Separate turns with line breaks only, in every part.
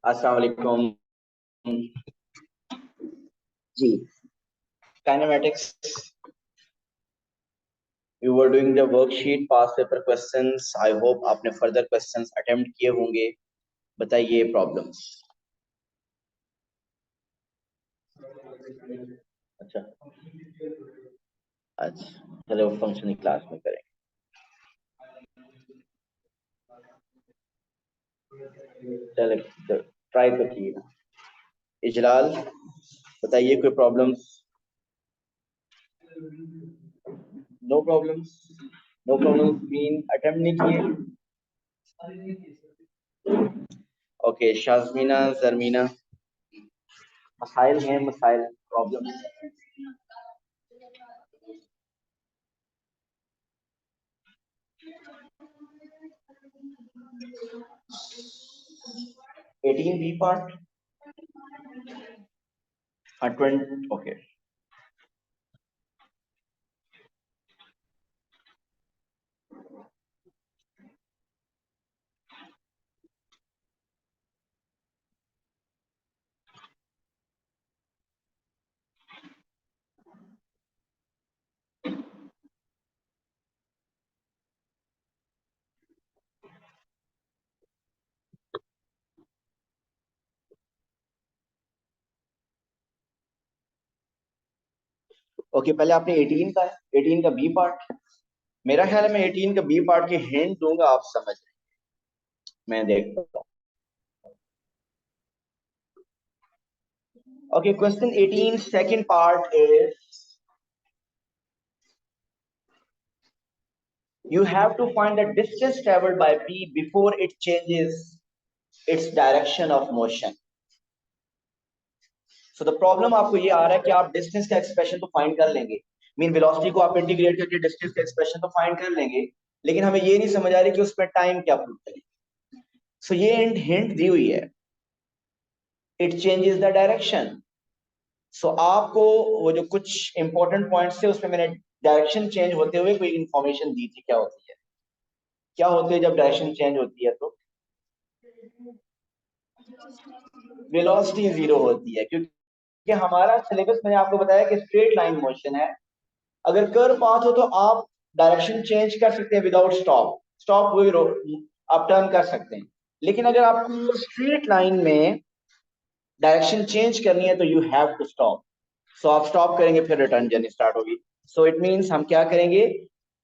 अस्सलाम वालेकुम जी। Kinematics, you were doing the worksheet past paper questions. I hope आपने फर्दर क्वेश्चंस अटेम्प्ट किए होंगे। बताइए प्रॉब्लम्स। अच्छा अच्छा, चलो फंक्शनल क्लास में करेंगे। चलो ट्राई तो किए ना। इजलाल, बताइए कोई problems? No problems. No problems mean attempt नहीं किए। ओके, शाज़मीना, जरमीना, मसाइल हैं, मसाइल प्रॉब्लम। 18 B part. हाँ 20। ओके ओके, पहले आपने 18 का 18 का बी पार्ट। मेरा ख्याल है मैं 18 का बी पार्ट के हिंट दूंगा, आप समझ रहे हैं। मैं देखता हूँ। Okay, question 18 second part is you have to find the distance traveled by p before it changes its direction of motion. So the problem आपको ये आ रहा है कि आप डिस्टेंस का एक्सप्रेशन तो फाइंड कर लेंगे, मीन वेलोसिटी को आप इंटीग्रेट करके डिस्टेंस का एक्सप्रेशन तो फाइंड कर लेंगे, लेकिन हमें ये नहीं समझ आ रही कि उसमें टाइम क्या प्रूव करें। सो ये हिंट दी हुई है, इट चेंजेस द डायरेक्शन। सो आपको वो जो कुछ इंपॉर्टेंट पॉइंट्स थे उसमें मैंने डायरेक्शन चेंज होते हुए कोई इंफॉर्मेशन दी थी, क्या होती है, क्या होती है जब डायरेक्शन चेंज होती है तो वेलोसिटी जीरो होती है, क्योंकि हमारा सिलेबस मैंने आपको बताया कि स्ट्रेट लाइन मोशन है। अगर कर्व पाथ हो तो आप डायरेक्शन चेंज कर सकते हैं विदाउट स्टॉप, स्टॉप हुई आप टर्न कर सकते हैं। लेकिन अगर आपको स्ट्रेट लाइन में डायरेक्शन चेंज करनी है तो यू हैव टू स्टॉप। सो आप स्टॉप करेंगे, फिर रिटर्न जर्नी स्टार्ट होगी। सो इट मींस हम क्या करेंगे,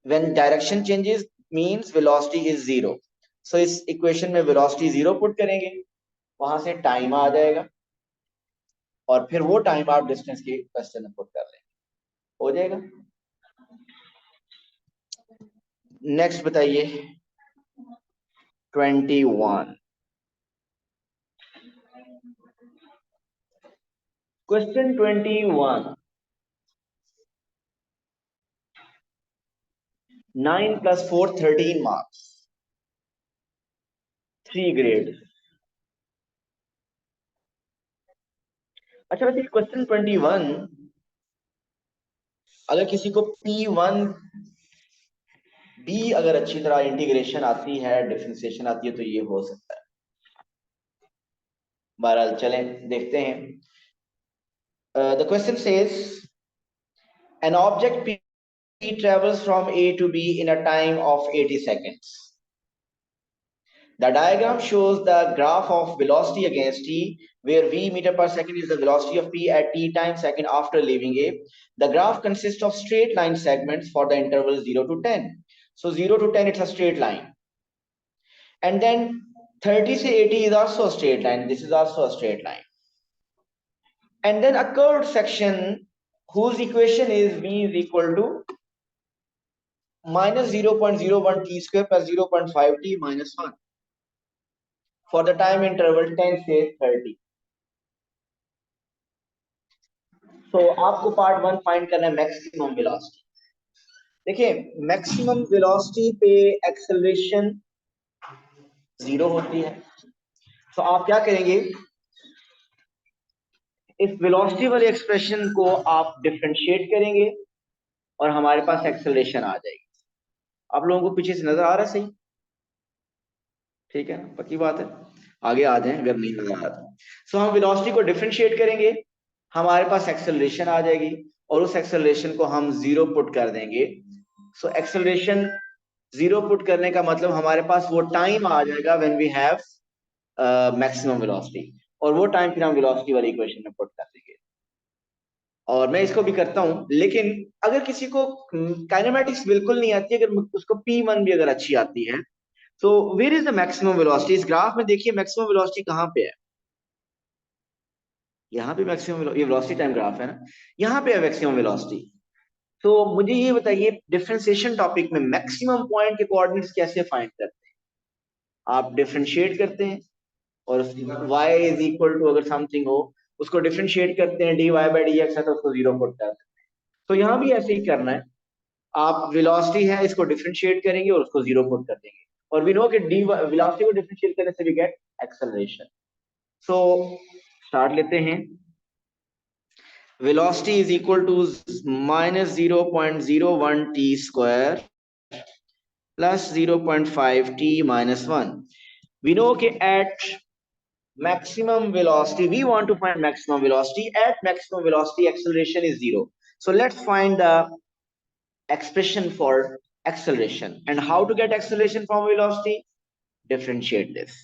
when direction changes means velocity is zero. So इस इक्वेशन में वेलोसिटी जीरो पुट करेंगे, वहां से टाइम आ जाएगा, और फिर वो टाइम आप डिस्टेंस के क्वेश्चन में पुट कर लेंगे, हो जाएगा। नेक्स्ट बताइए 21। Question 21, 9 + 4 13 marks, 3 grade. अच्छा, वैसे क्वेश्चन 21 अगर किसी को P1 B अगर अच्छी तरह इंटीग्रेशन आती है, डिफरेंशिएशन आती है, तो ये हो सकता है। बहरहाल चलें देखते हैं। The question says an object P travels from A to B in a time of 80 seconds. The diagram shows the graph of velocity against t, where v meter per second is the velocity of p at t time second after leaving A. The graph consists of straight line segments for the interval 0 to 10. So 0 to 10, it's a straight line. And then 30 to 80 is also a straight line. This is also a straight line. And then a curved section whose equation is v is equal to minus 0.01 t square plus 0.5 t minus 1 for the time interval 10 से 30. So आपको part 1 find करना है maximum velocity. देखिए, maximum velocity पे acceleration zero होती है। तो आप क्या करेंगे, इस वेलोसिटी वाले एक्सप्रेशन को आप डिफरेंशिएट करेंगे और हमारे पास एक्सेलरेशन आ जाएगी। आप लोगों को पीछे से नजर आ रहा है? सही, ठीक है, पक्की बात है। आगे आ जाएं अगर नहीं नजर आया तो। सो हम वेलोसिटी को डिफरेंशिएट करेंगे, हमारे पास एक्सेलरेशन आ जाएगी, और उस एक्सेलरेशन को हम जीरो पुट कर देंगे। सो एक्सेलरेशन जीरो पुट करने का मतलब हमारे पास वो टाइम आ जाएगा when we have maximum velocity, और वो टाइम फिर हम वेलोसिटी वाली इक्वेशन में पुट कर देंगे। और मैं इसको भी करता हूं, लेकिन अगर किसी को काइनेमेटिक्स बिल्कुल नहीं आती, अगर उसको P1 भी अगर अच्छी आती है, तो where is the maximum velocity? इस ग्राफ में देखिए मैक्सिमम वेलोसिटी कहाँ पे है। यहाँ पे मैक्सिमम, ये वेलोसिटी टाइम ग्राफ है ना, यहाँ पे है मैक्सिमम वेलोसिटी। तो मुझे ये बताइए डिफरेंशिएशन टॉपिक में मैक्सिमम पॉइंट के कोऑर्डिनेट्स कैसे फाइंड करते हैं? आप डिफरेंशिएट करते हैं, और y इज इक्वल टू अगर समथिंग हो, उसको डिफरेंशिएट करते हैं, dy बाई डी एक्स है तो उसको जीरो पुट करते हैं। तो यहाँ भी ऐसे ही करना है, आप वेलोसिटी है इसको डिफरेंशिएट करेंगे और उसको जीरो पुट कर देंगे, और वी नो कि डी वेलोसिटी को डिफरेंशिएट करने से we get acceleration. So start लेते हैं। Velocity is equal to minus 0.01 t square plus 0.5 t minus 1। We know कि at maximum velocity, we want to find maximum velocity. At maximum velocity acceleration is zero, so let's find the expression for acceleration. And how to get acceleration from velocity? Differentiate this.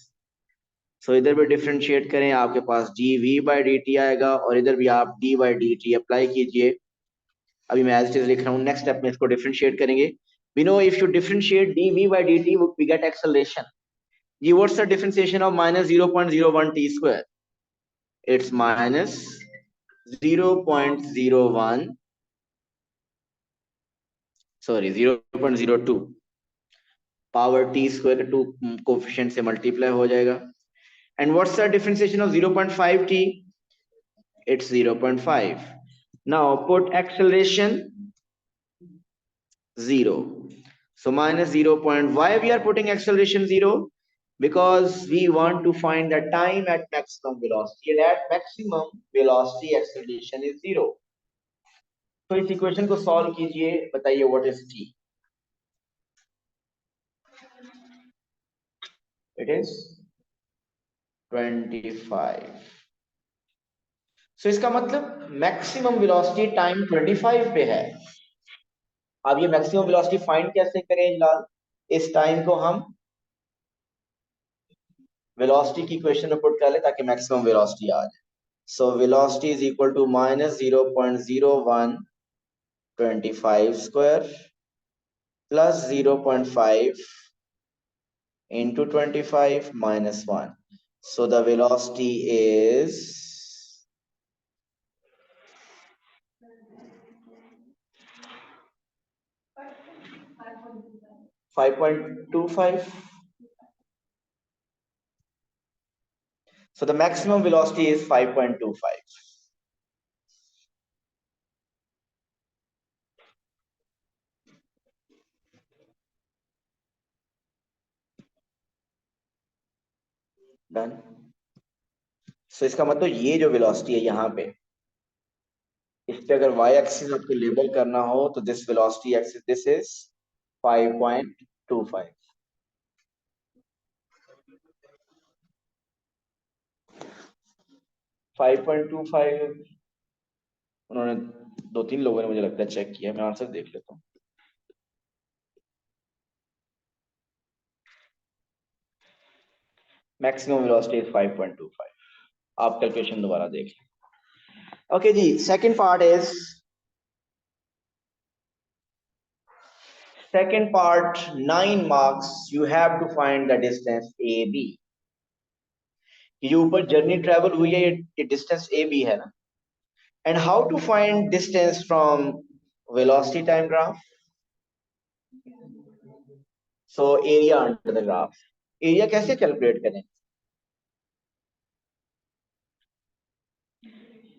So इधर भी differentiate करें, आपके पास D V by D T आएगा, और इधर भी आप D by D T apply कीजिए। अभी मैं एज इट इज लिख रहा हूँ, नेक्स्ट स्टेप में इसको डिफरेंशिएट करेंगे। we know if you differentiate dv by dt we get acceleration. जी what's the differentiation of minus 0.01 t square? It's minus 0.01, sorry 0.02 power t square के टू कोफिशिएंट से multiply हो जाएगा। And what's the differentiation of 0.5 t? It's 0.5. Now put acceleration 0. So minus 0. Why we are putting acceleration 0? Because we want to find the time at maximum velocity, and at maximum velocity acceleration is 0. तो इस equation को solve कीजिए, बताइए what is t? It is 25. सो इसका मतलब maximum velocity time 25 पे है। अब ये मैक्सिमम वेलोसिटी फाइंड कैसे करें जलाल? इस टाइम को हम वेलोसिटी की इक्वेशन में पुट कर ले ताकि मैक्सिमम वेलोसिटी आ जाए। So velocity is equal to minus 0.0125 square plus 0.5 into 25 minus 1. So the velocity is 5.25. So the maximum velocity is 5.25. Done. सो इसका मतलब ये जो वेलोसिटी है यहाँ पे, इस पे अगर y एक्सिस आपको लेबल करना हो तो this velocity axis, this is 5.25। 5.25 उन्होंने दो तीन लोगों ने मुझे लगता है चेक किया, मैं आंसर देख लेता हूँ। Maximum velocity is 5.25। आप कैलकुलेशन दोबारा देख लें। ओके जी, second part is, second part 9 marks, you have to find the distance AB। ये ऊपर जर्नी ट्रेवल हुई है, ये डिस्टेंस AB है ना। And how to find distance from velocity time graph? So area under the graph. Area कैसे calculate करें?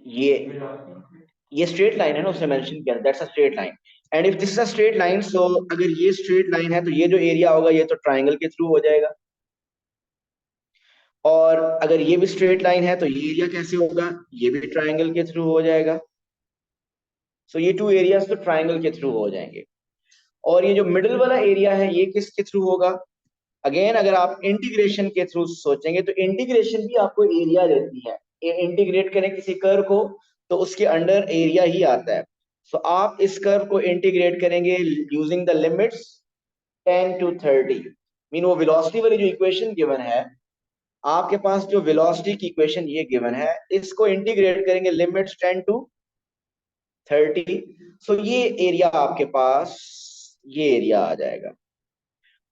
ये ये स्ट्रेट लाइन है ना, उसने मेंशन किया, that's a straight line. And if this is a straight line, so अगर ये स्ट्रेट लाइन है तो ये जो एरिया होगा ये तो ट्राइंगल के थ्रू हो जाएगा, और अगर ये भी स्ट्रेट लाइन है तो ये एरिया कैसे होगा? ये भी ट्राइंगल के थ्रू हो जाएगा। सो ये टू एरियाज तो ट्राइंगल के थ्रू हो जाएंगे, और ये जो मिडिल वाला एरिया है ये किसके थ्रू होगा? अगेन अगर आप इंटीग्रेशन के थ्रू सोचेंगे तो इंटीग्रेशन भी आपको एरिया देती है। इंटीग्रेट करें किसी कर्व को तो उसके अंडर एरिया ही आता है। सो आप इस कर्व को इंटीग्रेट करेंगे using the limits 10 to 30। Mean वो वेलोसिटी वाली जो इक्वेशन गिवन है, आपके पास जो वेलोसिटी की इक्वेशन ये गिवन है, इसको इंटीग्रेट करेंगे लिमिट्स 10 to 30। सो ये एरिया आपके पास, ये एरिया आ जाएगा।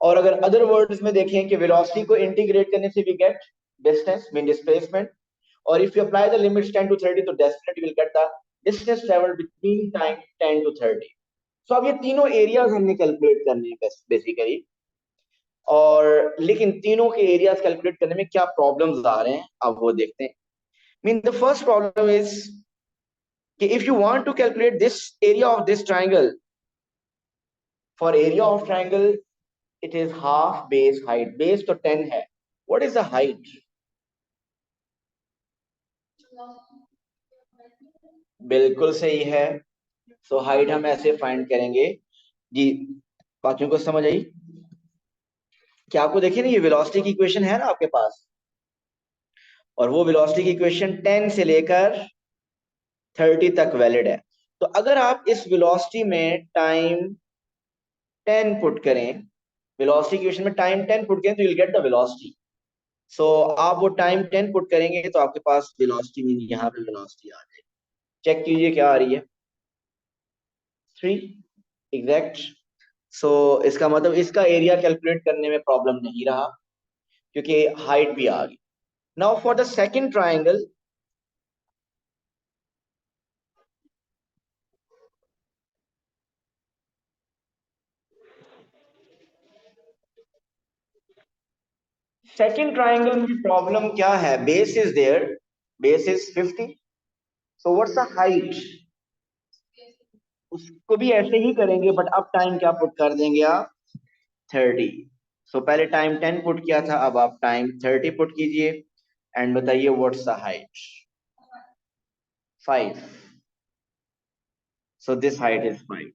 और अगर अदर वर्ड्स में देखें कि वेलोसिटी को इंटीग्रेट करने से we get distance mean displacement, और if you apply the limits 10 to 30 तो definitely will get the distance travelled between time 10 to 30। So अब ये तीनों एरियाज हमने कैलकुलेट करने हैं बेसिकली। और लेकिन तीनों के एरियाज कैलकुलेट करने में क्या प्रॉब्लम्स आ रहे हैं अब वो देखते हैं। Mean the first problem is कि if you want to calculate this area of this triangle, for area of triangle it is half base height। base तो 10 है, what is the height? बिल्कुल सही है। सो हाइट हम ऐसे find करेंगे जी। बाकियों को समझ आई? क्या आपको देखिए ना, ये वेलोसिटी की इक्वेशन है ना आपके पास, और वो वेलोसिटी की इक्वेशन 10 से लेकर 30 तक वैलिड है। तो अगर आप इस वेलोसिटी में टाइम 10 पुट करें, वेलोसिटी इक्वेशन में टाइम 10 पुट करें तो you will get the velocity. So आप वो टाइम 10 पुट करेंगे तो आपके पास वेलोसिटी मीन यहाँ पे वेलोसिटी आ जाएगी। चेक कीजिए क्या आ रही है, 3 एग्जैक्ट। सो इसका मतलब इसका एरिया कैलकुलेट करने में प्रॉब्लम नहीं रहा क्योंकि हाइट भी आ गई। Now for the second triangle, second triangle में प्रॉब्लम क्या है? Base is there, base is 50। So what's the height? उसको भी ऐसे ही करेंगे बट अब टाइम क्या पुट कर देंगे आप? 30। सो पहले टाइम 10 पुट किया था, अब आप टाइम 30 पुट कीजिए एंड बताइए what's the height? 5। So this height is 5।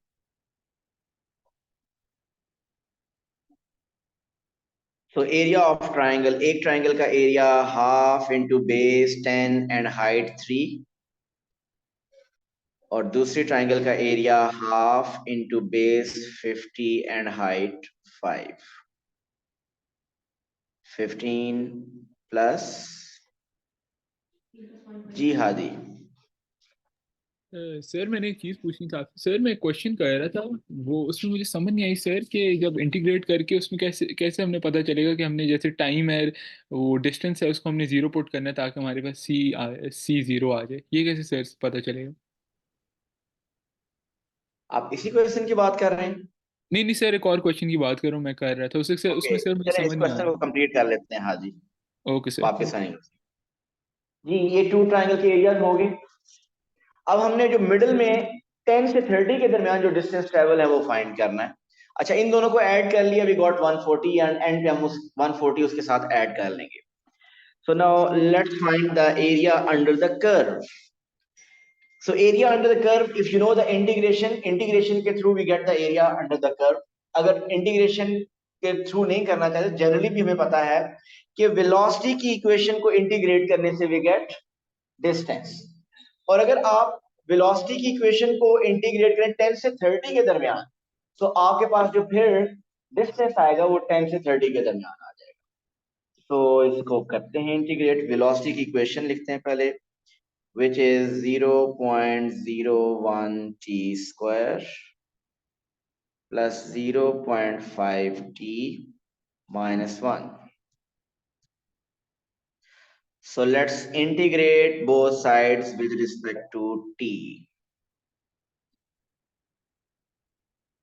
So area of triangle, एक ट्राइंगल का area half into base 10 and height 3, और दूसरी ट्राइंगल का area half into base 50 and height 5। 15 plus, जी हाँ जी।
सर मैंने एक चीज़ पूछनी था आपसे। सर मैं क्वेश्चन कर रहा था, वो उसमें मुझे समझ नहीं आई सर कि जब इंटीग्रेट करके उसमें कैसे कैसे हमने पता चलेगा कि हमने जैसे टाइम है, वो डिस्टेंस है, उसको हमने जीरो पुट करना है ताकि हमारे पास सी जीरो आ जाए। ये कैसे सर पता चलेगा?
आप इसी क्वेश्चन की बात कर रहे हैं?
नहीं नहीं सर, एक और क्वेश्चन की बात करूँ मैं कर रहा था उससे,
ओके,
उसमें सर मुझे
चलें इस
समझ नहीं आ
क्वेश्चन को
रहा।
कंप्लीट कर लेते हैं। हाँ जी,
ओके सर
वापस
ठीक।
आएंगे जी। ये टू ट्राइंगल के एरियाज हो गए। अब हमने जो मिडिल में 10 से 30 के दरमियान जो डिस्टेंस ट्रेवल है वो फाइंड करना है। अच्छा, इन दोनों को ऐड कर लिया, वी गॉट 140 एंड एंड पे हम उस 140 उसके साथ ऐड कर लेंगे। So now let's find the area under the curve. So area under the curve, if you know the integration, integration के through we get the area under the curve. अगर integration के थ्रू नहीं करना चाहते, generally भी हमें पता है कि वेलोसिटी की इक्वेशन को इंटीग्रेट करने से वी गेट डिस्टेंस। और अगर आप वेलोसिटी की इक्वेशन को इंटीग्रेट करें 10 से 30 के दरमियान, तो आपके पास जो फिर डिस्टेंस आएगा वो 10 से 30 के दरमियान आ जाएगा। तो इसको करते हैं इंटीग्रेट। वेलोसिटी की इक्वेशन लिखते हैं पहले, which is 0.01 t square plus 0.5 t minus 1। So let's integrate both sides with respect to t,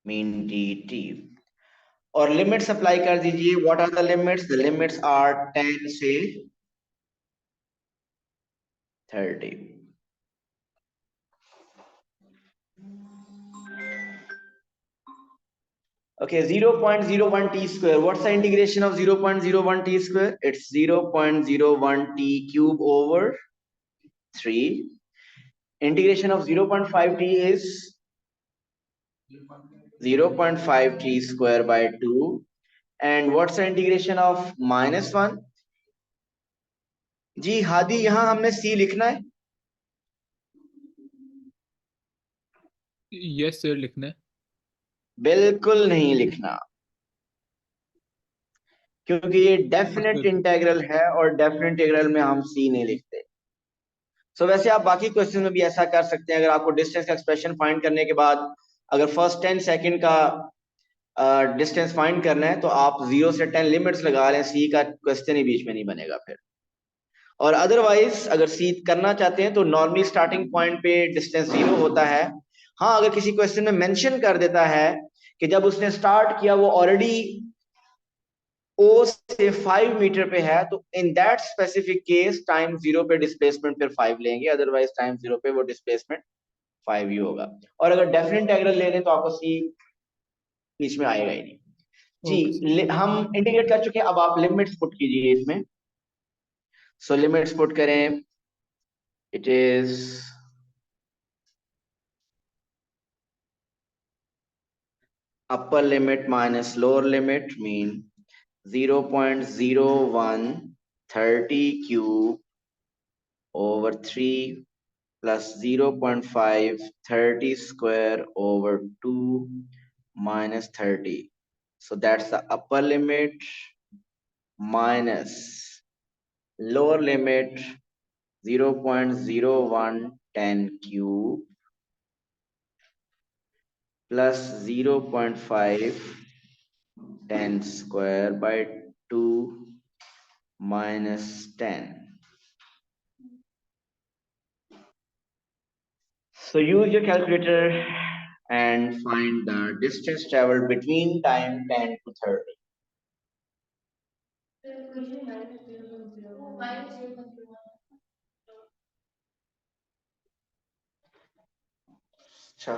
mean dt। और लिमिट्स अप्लाई कर दीजिए। What are the limits? The limits are 10 से 30। Okay, 0.01 t square. What's the integration of 0.01 t square? It's 0.01 t cube over 3. Integration of 0.5 t is 0.5 t square by 2 and what's the integration of -1? जी हादी, यहां हमने सी लिखना है?
Yes sir, लिखना है।
बिल्कुल नहीं लिखना, क्योंकि ये
तो
डेफिनेट
फिर
इंटीग्रल है और डेफिनेट इंटीग्रल में हम सी नहीं लिखते। सो वैसे आप बाकी क्वेश्चन में भी ऐसा कर सकते हैं। अगर आपको डिस्टेंस का एक्सप्रेशन फाइंड करने के बाद अगर फर्स्ट 10 सेकंड का डिस्टेंस फाइंड करना है तो आप 0 से 10 लिमिट्स लगा लें, सी का क्वेश्चन ही बीच में नहीं बनेगा फिर। और अदरवाइज अगर सी करना चाहते हैं तो नॉर्मली स्टार्टिंग पॉइंट पे डिस्टेंस 0 होता है। हाँ, अगर किसी क्वेश्चन में मेंशन कर देता है कि जब उसने स्टार्ट किया वो ऑलरेडी ओ से 5 मीटर पे है, तो in that specific case time 0 पे डिस्प्लेसमेंट फिर 5 लेंगे, अदरवाइज टाइम 0 पे वो डिस्प्लेसमेंट 5 ही होगा। और अगर डेफिनेट एंगल ले लें तो आपको सी बीच में आएगा ही नहीं।
Okay sir.
जी, हम इंटीग्रेट कर चुके हैं, अब आप लिमिट्स पुट कीजिए इसमें। सो लिमिट्स पुट करें। It is upper limit minus lower limit mean 0.0130 cube over 3 plus 0.530 square over 2 minus 30. So that's the upper limit minus lower limit 0.0110 cube plus 0.510 square by 2 minus 10. So use your calculator and find the distance traveled between time 10 to 30. अच्छा,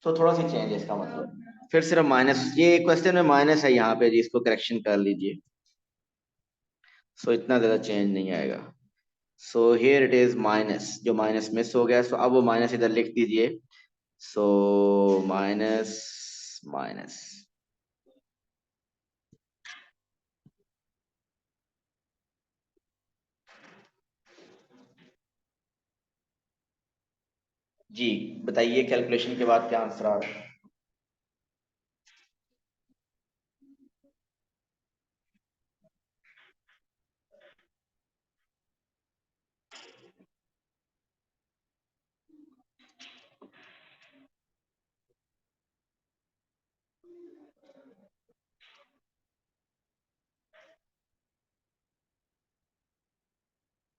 तो थोड़ा सी change है इसका मतलब, फिर सिर्फ minus, ये question में माइनस है यहाँ पे जी, इसको करेक्शन कर लीजिए। सो इतना ज्यादा चेंज नहीं आएगा। So here it is minus, जो माइनस मिस हो गया, सो अब वो माइनस इधर लिख दीजिए। So minus minus. जी बताइए कैलकुलेशन के बाद क्या आंसर आ रहा है?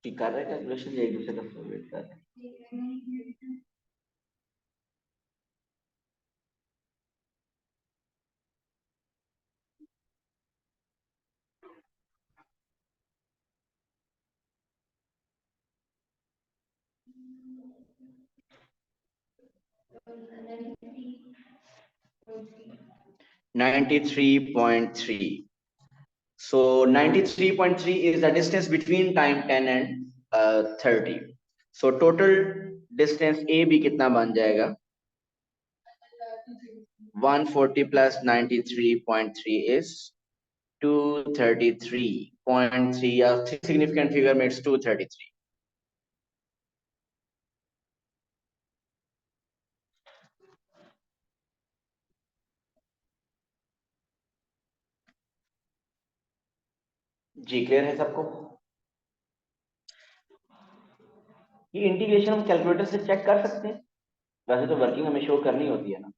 ठीक कर रहे हैं कैलकुलेशन, एक दूसरे का वेट कर रहे हैं। 93.3. So 93.3 is the distance between time 10 and 30. So total distance A B कितना बन जाएगा? 140 plus 93.3 is 233.3, या significant figure में it's 233. जी क्लियर है सबको? ये इंटीग्रेशन हम कैलकुलेटर से चेक कर सकते हैं, वैसे तो वर्किंग हमें शो करनी होती है ना,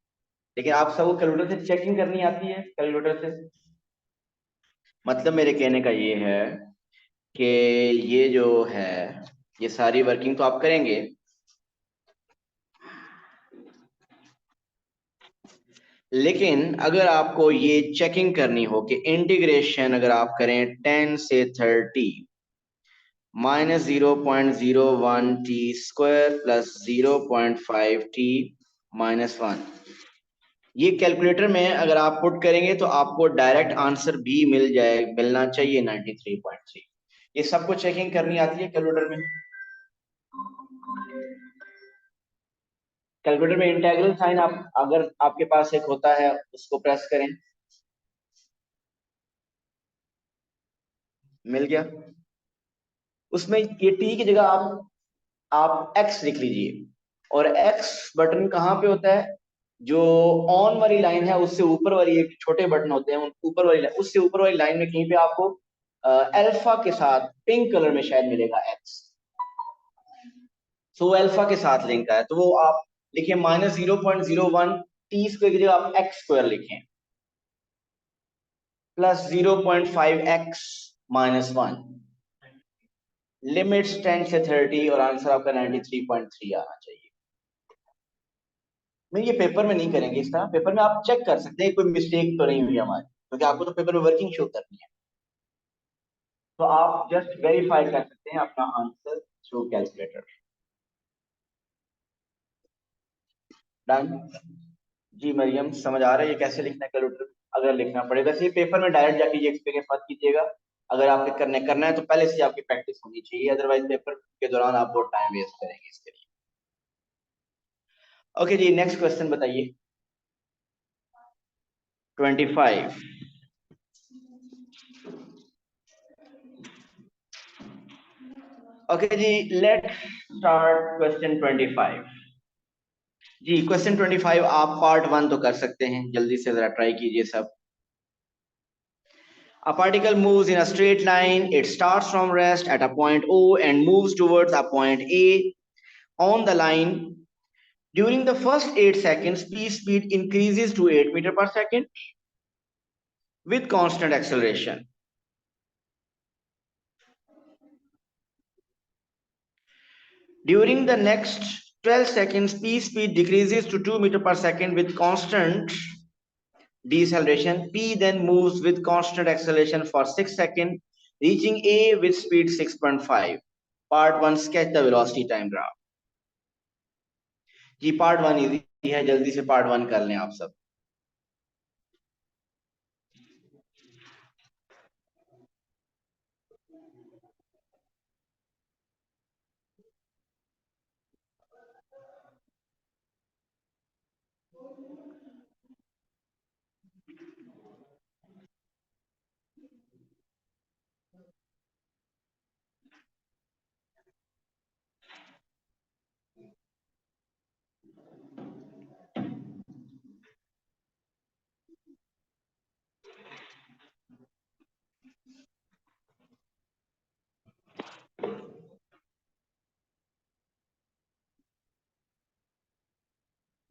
लेकिन आप सबको कैलकुलेटर से चेकिंग करनी आती है कैलकुलेटर से? मतलब मेरे कहने का ये है कि ये जो है, ये सारी वर्किंग तो आप करेंगे, लेकिन अगर आपको ये चेकिंग करनी हो कि इंटीग्रेशन अगर आप करें 10 से 30 minus 0.01t² plus 0.5t minus 1, ये कैलकुलेटर में अगर आप पुट करेंगे तो आपको डायरेक्ट आंसर भी मिलना चाहिए 93.3। ये सबको चेकिंग करनी आती है कैलकुलेटर में? कैलकुलेटर में इंटीग्रल साइन आप अगर आपके पास एक होता है उसको प्रेस करें। मिल गया। उसमें ये टी की जगह आप एक्स लिख लीजिए। और एक्स बटन कहाँ पे होता है? जो ऑन वाली लाइन है उससे ऊपर वाली, एक छोटे बटन होते हैं उन ऊपर वाली उससे ऊपर वाली लाइन में कहीं पे आपको अल्फा के साथ पिंक कलर में शायद मिलेगा एक्स। सो अल्फा के साथ लिंक है, तो वो आप लिखें -0.01 टी स्क्वायर की जगह आप एक्स स्क्वायर लिखें, प्लस 0.5 x -1। लिमिट्स 10 से 30 और आंसर आपका 93.3 आना चाहिए। नहीं, ये पेपर में नहीं करेंगे इस तरह, पेपर में आप चेक कर सकते हैं कोई मिस्टेक तो नहीं हुई हमारी, क्योंकि आपको तो पेपर में वर्किंग शो करनी है। तो आप जस्ट वेरीफाई कर सकते हैं अपना आंसर थ्रू कैलकुलेटर। डन। जी मरियम, समझ आ रहा है ये कैसे लिखना है कैलकुलेटर? अगर लिखना पड़ेगा तो ये पेपर में डायरेक्ट जाके ये एक्सपीरियंस मत कीजिएगा। अगर आपके करना है तो पहले से आपकी प्रैक्टिस होनी चाहिए, अदरवाइज पेपर के दौरान आप बहुत टाइम वेस्ट करेंगे इसके लिए। ओके जी, नेक्स्ट क्वेश्चन बताइए। 25। ओके जी, लेट्स स्टार्ट क्वेश्चन 25। जी क्वेश्चन 25 आप पार्ट 1 तो कर सकते हैं, जल्दी से जरा ट्राई कीजिए सब। A particle moves in a straight line. It starts from rest at a point O and moves towards a point A on the line. During the first 8 seconds, P speed increases to 8 meter per second with constant acceleration. During the next 12 seconds, P speed decreases to 2 meter per second with constant deceleration. P then moves with constant acceleration for 6 seconds, reaching A with speed 6.5. Part 1, sketch the velocity time graph. जी part 1 easy है, जल्दी से part 1 कर लें आप सब।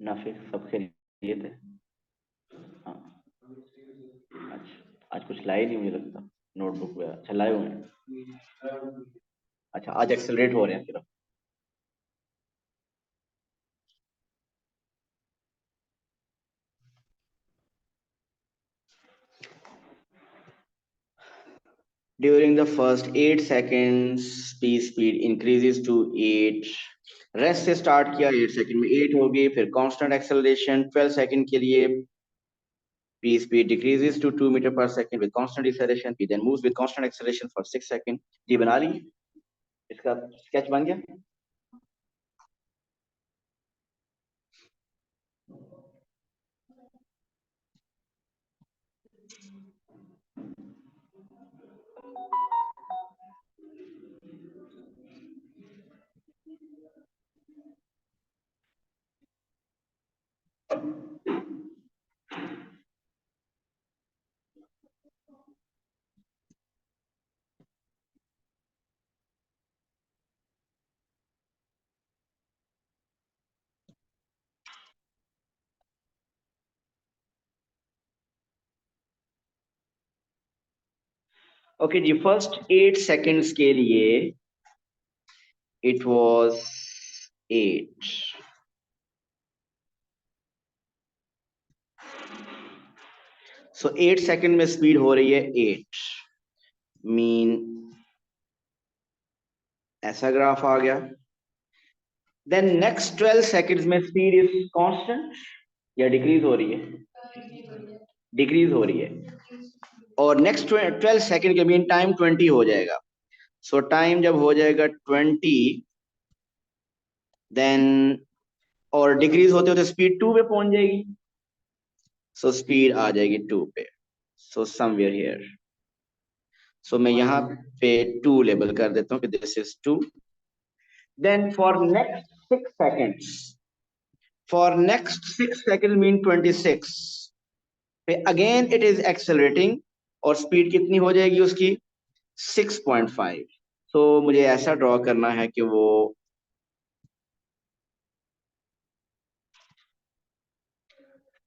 ना फिर सब खैरियत है? हाँ। अच्छा, आज कुछ लाए नहीं मुझे लगता, नोटबुक वगैरह। अच्छा लाए हुए हैं। अच्छा, आज एक्सेलरेट हो रहे हैं सिर्फ। During the first 8 seconds P speed increases to 8। Rest से स्टार्ट किया, 8 सेकंड में 8 हो गई, फिर कांस्टेंट एक्सेलरेशन 12 सेकंड के लिए p speed decreases to 2 meter per second with constant deceleration. P then moves with constant acceleration for 6 seconds. जी बना ली, इसका स्केच बन गया। ओके जी, फर्स्ट 8 सेकंड्स के लिए इट वाज 8। सो 8 सेकंड में स्पीड हो रही है 8, मीन ऐसा ग्राफ आ गया। देन नेक्स्ट 12 सेकंड्स में स्पीड इज कांस्टेंट या डिक्रीज हो रही है? डिक्रीज हो रही है। और नेक्स्ट 12 सेकंड के मीन टाइम 20 हो जाएगा। सो टाइम जब हो जाएगा 20, देन और डिक्रीज होते होते स्पीड 2 पे पहुंच जाएगी। सो स्पीड आ जाएगी 2 पे। So somewhere here. सो मैं यहाँ पे 2 लेबल कर देता हूँ कि this is 2। Then for next 6 second mean 26 पे अगेन इट इज एक्सेलरेटिंग, और स्पीड कितनी हो जाएगी उसकी? 6.5। तो मुझे ऐसा ड्रॉ करना है कि वो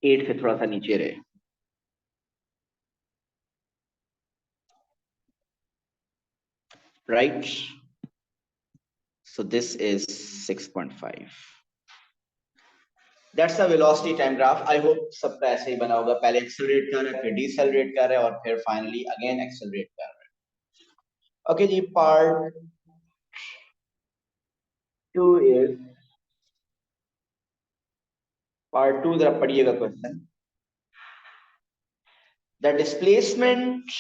8 से थोड़ा सा नीचे रहे, right? So this is 6.5। That's the velocity time graph. I hope सबका ऐसे ही बना होगा, पहले एक्सेलरेट कर रहा है, फिर डिसेलरेट कर रहा है, और फिर फाइनली अगेन एक्सेलरेट कर रहा है। ओके जी, टू इज पार्ट 2 जरा पढ़िएगा question. The displacement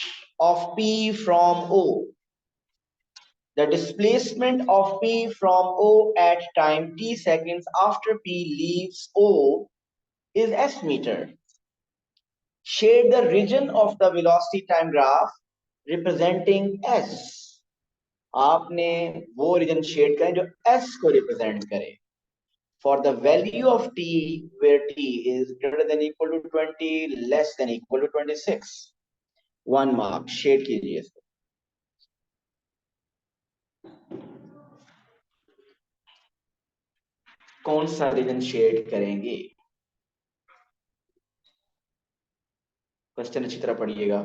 of P from O, the displacement of P from O at time t seconds after P leaves O is S meter. Shade the region of the velocity time graph representing S. आपने वो reason shade करें जो S को represent करे। For the value of t where t is greater than equal to 20, less than equal to 26, 1 mark shade कीजिए इसको। कौन सा रीजन शेड करेंगे? क्वेश्चन अच्छी तरह पढ़िएगा।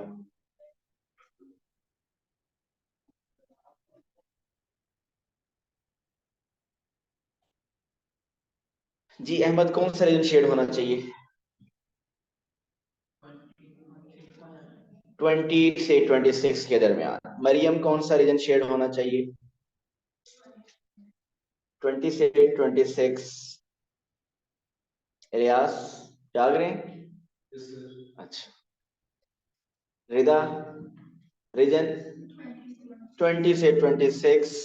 जी अहमद, कौन सा रीजन शेड होना चाहिए? 20 से 26 के दरमियान। मरियम, कौन सा रीजन शेड होना चाहिए? 20 से 26। रियाज, जाग रहे हैं? अच्छा। रिदा, रीजन 20 से 26।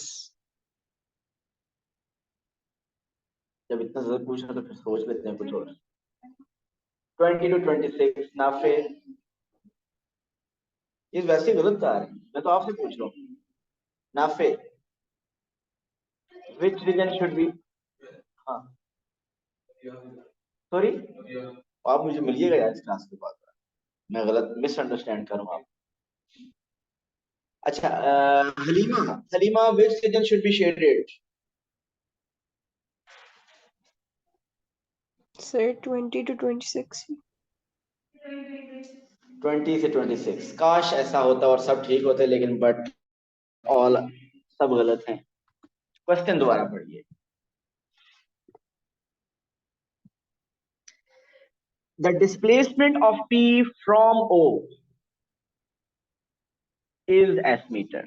जब इतना ज्यादा पूछना तो फिर सोच लेते हैं कुछ और। 20 to 26। नाफे, ये वैसे गलत बता रहे हैं, मैं तो आपसे पूछ रहा हूँ। Nafe, which region should be? हाँ, सॉरी, आप मुझे मिलिएगा यार इस क्लास के बाद। मैं गलत मिसअंडरस्टैंड करूँ आप। अच्छा, Halima, Halima, which region should be shaded?
Sir, 20 to 26.
20 से 26। काश ऐसा होता और सब ठीक होते, लेकिन बट ऑल सब गलत हैं। क्वेश्चन दोबारा पढ़िए। The displacement of P from O is S meter.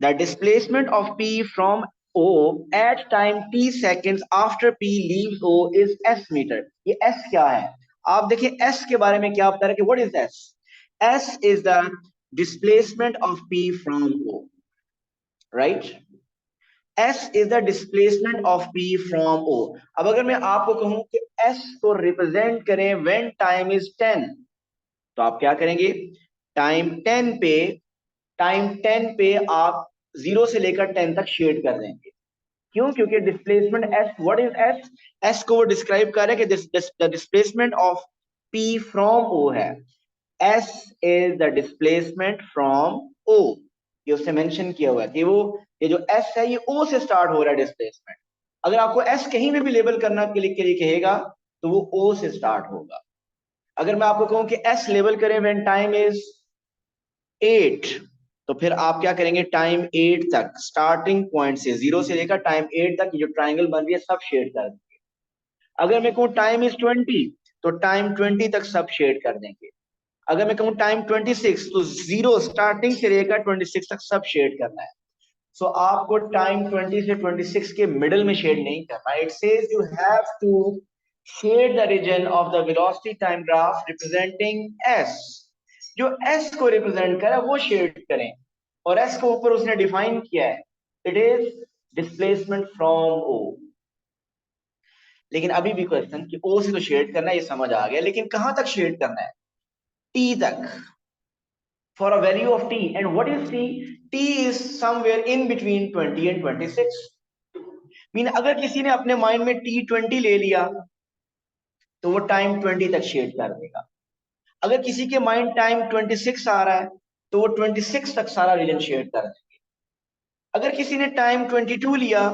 The displacement of P from O at time t seconds after P leaves O is S meter. ये S क्या है? आप देखिए S के बारे में क्या बता रहे हैं कि what is S? S is the displacement of P from O, right? S is the displacement of P from O. अब अगर मैं आपको कहूं कि S को रिप्रेजेंट करें when time is 10, तो आप क्या करेंगे? टाइम 10 पे आप 0 से लेकर 10 तक शेड कर देंगे। क्यों? क्योंकि displacement S, what is S? S को वो डिस्क्राइब कर रहा है कि the displacement of P from O है। S is the displacement from O। ये उससे मेंशन किया हुआ है कि वो ये जो S है ये O से स्टार्ट हो रहा है डिस्प्लेसमेंट। अगर आपको S कहीं भी लेबल करना के लिए कहेगा तो वो O से स्टार्ट होगा। अगर मैं आपको कहूं कि S लेबल करें व्हेन टाइम इज 8, तो फिर आप क्या करेंगे? टाइम 8 तक स्टार्टिंग पॉइंट से 0 से लेकर टाइम 8 तक जो ट्राइंगल बन रही है सब शेड कर देंगे। अगर मैं कहूं टाइम इज 20, तो टाइम 20 तक सब शेड कर देंगे। अगर मैं कहूं टाइम 26, तो 0 स्टार्टिंग से लेकर 26 तक सब शेड करना है। सो आपको टाइम 20 से 26 के मिडल में शेड नहीं करना। It says you have to shade the region of the velocity time graph representing S। जो S को रिप्रेजेंट करे वो शेड करें, और S को ऊपर उसने डिफाइन किया है, it is displacement from O। लेकिन अभी भी क्वेश्चन कि O से तो शेड करना है, ये समझ आ गया, लेकिन कहां तक शेड करना है? T तक। for a value of t. And what is t? T is somewhere in between 20 and 26. Mean अगर किसी ने अपने माइंड में t20 ले लिया तो वो टाइम 20 तक शेड कर देगा। अगर किसी के माइंड टाइम 26 आ रहा है तो वो 26 तक सारा रीजन शेड कर देगा। अगर किसी ने टाइम 22 लिया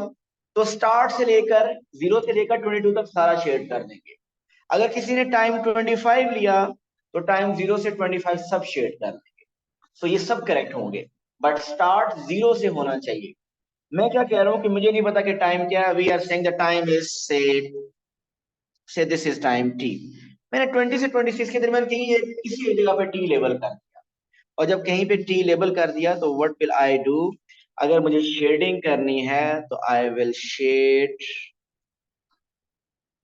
तो स्टार्ट से लेकर 0 से लेकर 22 तक सारा शेड कर देंगे। अगर किसी ने टाइम 25 लिया तो टाइम 0 से 25 सब शेड कर देंगे। सो ये सब करेक्ट होंगे, बट स्टार्ट 0 से होना चाहिए। मैं क्या कह रहा हूं कि मुझे नहीं पता कि टाइम क्या है। We are saying the time is say this is time t. मैंने 20 से 26 के दरमियान कहीं किसी एक जगह पे टी लेबल कर दिया, और जब कहीं पे टी लेबल कर दिया तो व्हाट विल आई डू? अगर मुझे शेडिंग करनी है तो आई विल शेड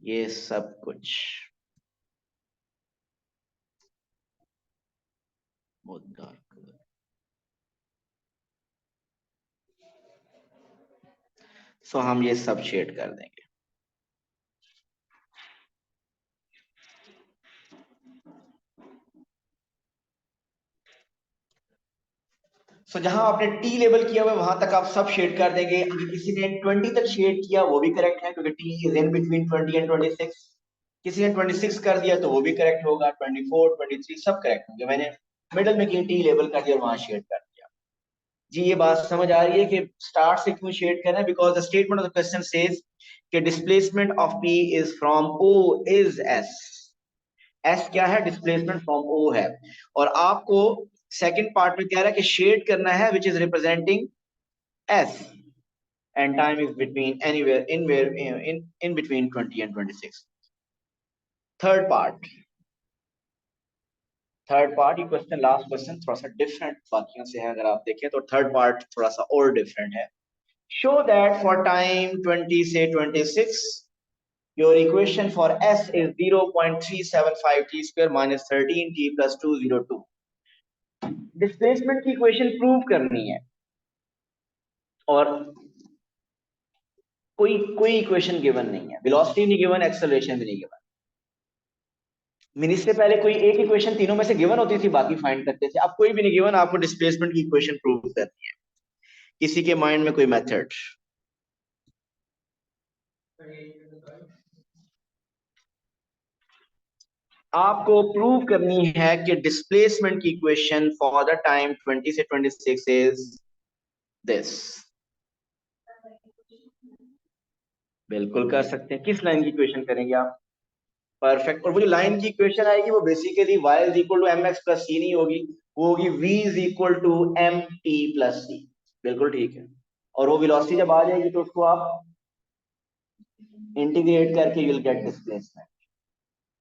ये सब कुछ बहुत डार्क। सो हम ये सब शेड कर देंगे। सो जहां आपने टी लेबल किया हुआ है वहां तक आप सब शेड कर देंगे। अगर किसी ने 20 तक शेड किया वो भी करेक्ट है, क्योंकि T is in between 20 and 26। किसी ने 26 कर दिया तो वो भी करेक्ट होगा। 24, 23 सब करेक्ट होंगे। मैंने मिडल में कहीं टी लेबल कर दिया और वहां शेड कर दिया। जी ये बात समझ आ रही है कि स्टार्ट से क्यों शेड करना है? Because the statement of the question says कि displacement of P is from O is S. S क्या है? डिस्प्लेसमेंट फ्रॉम ओ है। और आपको सेकंड पार्ट में कह रहा है कि शेड करना है which is representing S, and time is between anywhere in between 20 and 26। Third part ये क्वेश्चन लास्ट क्वेश्चन थोड़ा सा डिफरेंट बाकियों से है। अगर आप देखें तो थर्ड पार्ट थोड़ा सा और डिफरेंट है। शो दैट फॉर टाइम 20 से 26 your equation for s is 0.375 t square minus 13 t plus 202। Displacement की इक्वेशन प्रूव करनी है और कोई इक्वेशन गिवन नहीं है। वेलोसिटी नहीं गिवन, एक्सेलरेशन भी नहीं गिवन। मिनट से पहले कोई एक इक्वेशन तीनों में से गिवन होती थी, बाकी फाइंड करते थे। अब कोई भी नहीं गिवन, आपको डिस्प्लेसमेंट की इक्वेशन प्रूव करनी है। किसी के माइंड में कोई मेथड? आपको प्रूव करनी है कि डिस्प्लेसमेंट की इक्वेशन फॉर द टाइम 20 से 26 इज दिस। बिल्कुल कर सकते हैं। किस लाइन की इक्वेशन करेंगे आप? परफेक्ट। और वो जो लाइन की इक्वेशन आएगी वो basically y is equal to M X plus C नहीं होगी, वो होगी v is equal to M T plus C. बिल्कुल ठीक है। और वो वेलोसिटी जब आ जाएगी तो उसको आप इंटीग्रेट करके you will gate displacement.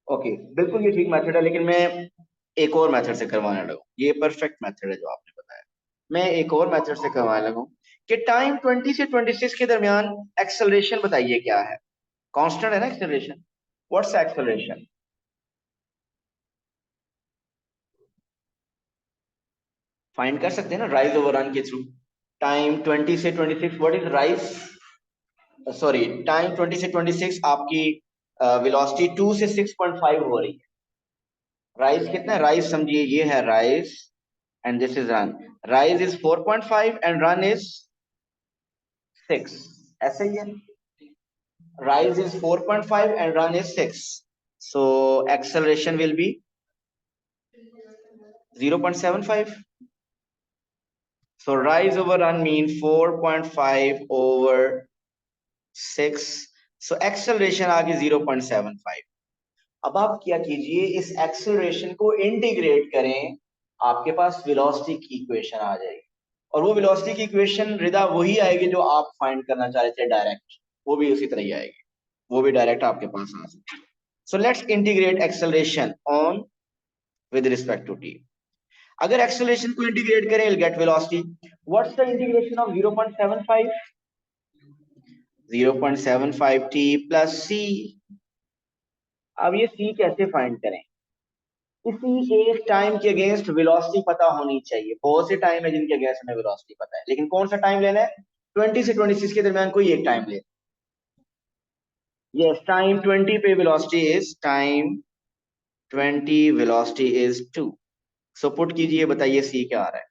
Okay, बिल्कुल ये ठीक मेथड है, लेकिन मैं एक और मेथड से करवाने लगा। ये परफेक्ट मेथड है जो आपने बताया। मैं एक और मेथड से करवाने लगा कि टाइम 20 से 26 के दरमियान एक्सेलरेशन बताइए क्या है? कांस्टेंट है ना एक्सेलरेशन। What's acceleration? फाइंड कर सकते हैं ना राइज ओवर रन के थ्रू। टाइम 20 से 26 what is rise? Sorry, time 20 से 26 आपकी वेलोसिटी 2 से 6.5 हो रही है। राइज कितना है? राइज समझिए ये है rise and this is run. Rise is 4.5 and run is 6। ऐसे ही है। Rise is 4.5 and run is 6। So acceleration will be 0.75। So rise over run mean 4.5 over 6। So acceleration आ गई 0.75। अब आप क्या कीजिए, इस एक्सेलरेशन को इंटीग्रेट करें, आपके पास वेलोसिटी की इक्वेशन आ जाएगी। और वो वेलोसिटी की इक्वेशन रिदा वही आएगी जो आप फाइंड करना चाह रहे थे डायरेक्ट, वो भी उसी तरह ही आएगी, वो भी डायरेक्ट आपके पास आ सकती है। So let's integrate acceleration on with respect to t. अगर एक्सेलरेशन को इंटीग्रेट करें will get velocity. What's the integration of 0.75? 0.75 t plus c। अब ये c कैसे फाइंड करें? किसी एक टाइम के अगेंस्ट वेलोसिटी पता होनी चाहिए। बहुत से टाइम है जिनके अगेंस्ट हमें वेलोसिटी पता है, लेकिन कौन सा टाइम लेना है? 20 से 26 के दरमियान कोई एक टाइम ले। यस, टाइम 20 पे वेलोसिटी इज 2। सो पुट कीजिए, बताइए सी क्या आ रहा है।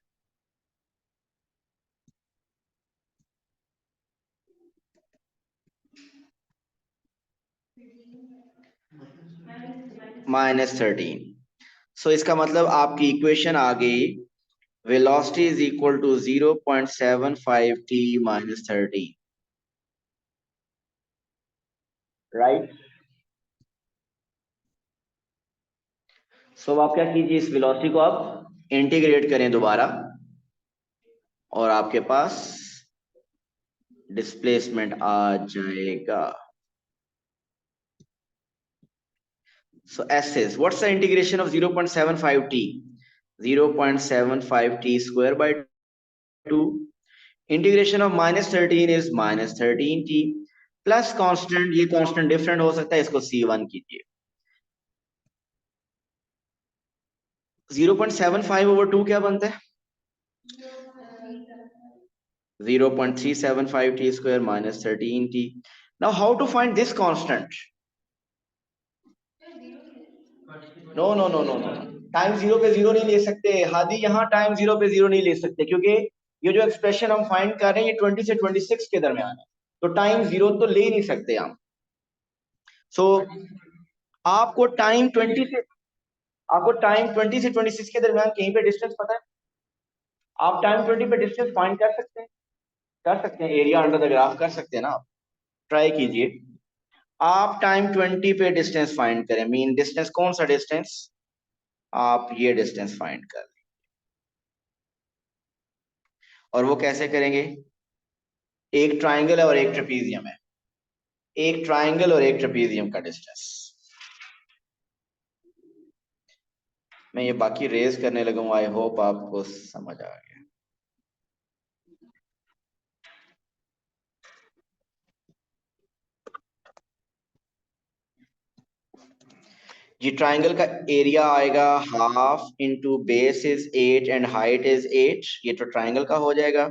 -13। सो इसका मतलब आपकी इक्वेशन आ गई, velocity is equal to 0.75 t -13, right. So आप क्या कीजिए, इस वेलोसिटी को आप इंटीग्रेट करें दोबारा, और आपके पास डिस्प्लेसमेंट आ जाएगा। So S is, what's the integration of 0.75 t? 0.75 t square by 2. Integration of -13 is -13 t plus constant, ये constant different हो सकता है, इसको C1 कीजिए। 0.75/2 क्या बनता है? 0.375 t square minus 13 t. Now how to find this constant? No no no no no, time zero पे जीरो नहीं ले सकते हादी, यहाँ टाइम जीरो पे जीरो नहीं ले सकते, क्योंकि ये जो एक्सप्रेशन हम फाइंड कर रहे हैं ये 20 से 26 के दरमियान है, तो टाइम जीरो तो ले नहीं सकते हम। सो आपको टाइम 20 से 26 के दरमियान कहीं पे डिस्टेंस पता है? आप टाइम 20 पे डिस्टेंस फाइंड कर सकते हैं? कर सकते हैं, एरिया अंडर द ग्राफ कर सकते हैं ना। आप ट्राई कीजिए, आप टाइम 20 पे डिस्टेंस फाइंड करें। मीन डिस्टेंस, कौन सा डिस्टेंस? आप ये डिस्टेंस फाइंड कर लें। और वो कैसे करेंगे? एक ट्राइंगल है और एक ट्रेपीजियम है, एक ट्राइंगल और एक ट्रेपीजियम का डिस्टेंस। मैं ये बाकी रेज करने लगा हूं, आई होप आपको समझ आ गया। ये ट्राइंगल का एरिया आएगा half into base is 8 and height is 8, ये तो ट्राइंगल का हो जाएगा।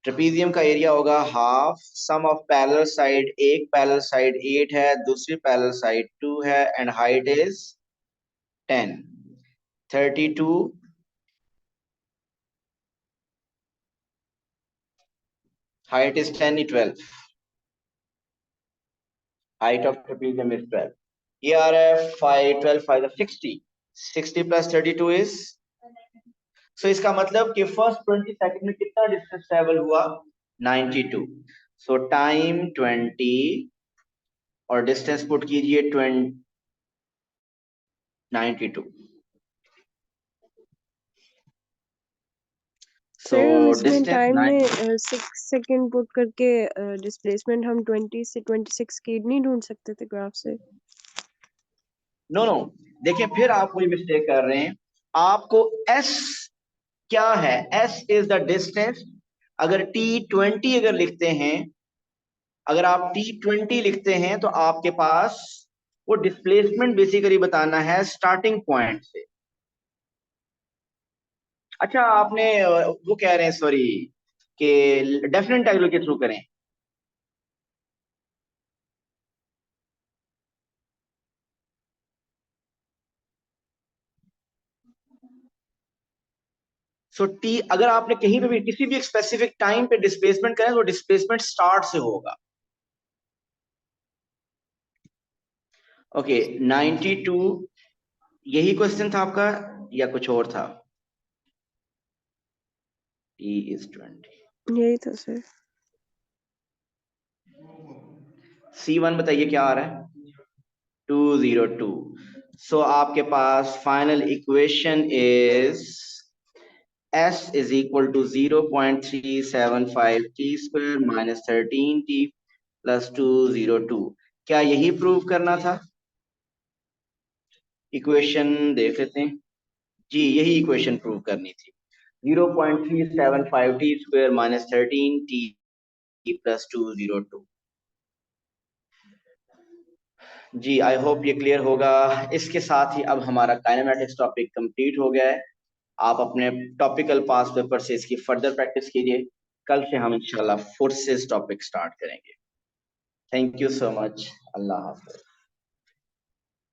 ट्रेपीजियम का एरिया होगा half sum of parallel side, एक पैरेलल साइड 8 है, दूसरी पैरेलल साइड 2 है, and height is 10, 32, height is 10, 12, height of trapezium is 12। ये आ रहा है 5, 12, 5 60, 60 प्लस 32 इज, सो इसका मतलब कि फर्स्ट 20 सेकंड में कितना डिस्टेंस ट्रेवल हुआ? 92। सो टाइम 20 और डिस्टेंस पुट कीजिए 92। सो
सर हम इसमें
डिस्टेंस
टाइम
9।
में 6 सेकेंड पुट करके डिस्प्लेसमेंट हम 20 से 26 की नहीं ढूंढ सकते थे ग्राफ से?
नो नो, देखिए फिर आप कोई मिस्टेक कर रहे हैं। आपको एस क्या है? S is the distance. अगर T20 अगर लिखते हैं, अगर आप T20 लिखते हैं तो आपके पास वो डिस्प्लेसमेंट बेसिकली बताना है स्टार्टिंग पॉइंट से। अच्छा, आपने वो कह रहे हैं सॉरी कि डेफिनेट इंटीग्रल के थ्रू करें। सो टी, अगर आपने कहीं पे भी किसी भी स्पेसिफिक टाइम पे डिस्प्लेसमेंट करें तो डिस्प्लेसमेंट स्टार्ट से होगा। ओके, 92 यही क्वेश्चन था आपका या कुछ और था? T is 20।
यही था सर।
C1 बताइए क्या आ रहा है? 202। सो आपके पास final equation is S is equal to 0.375 t square minus 13t plus 202। क्या यही प्रूव करना था? इक्वेशन देख लेते हैं। जी, यही इक्वेशन प्रूव करनी थी। 0.375 t square minus 13t plus 202। जी, आई होप ये क्लियर होगा। इसके साथ ही अब हमारा काइनेमैटिक्स टॉपिक कंप्लीट हो गया है। आप अपने टॉपिकल पास पेपर से इसकी फर्दर प्रैक्टिस कीजिए। कल से हम इंशाल्लाह फोर्सेस टॉपिक स्टार्ट करेंगे। Thank you so much. Allah Hafiz.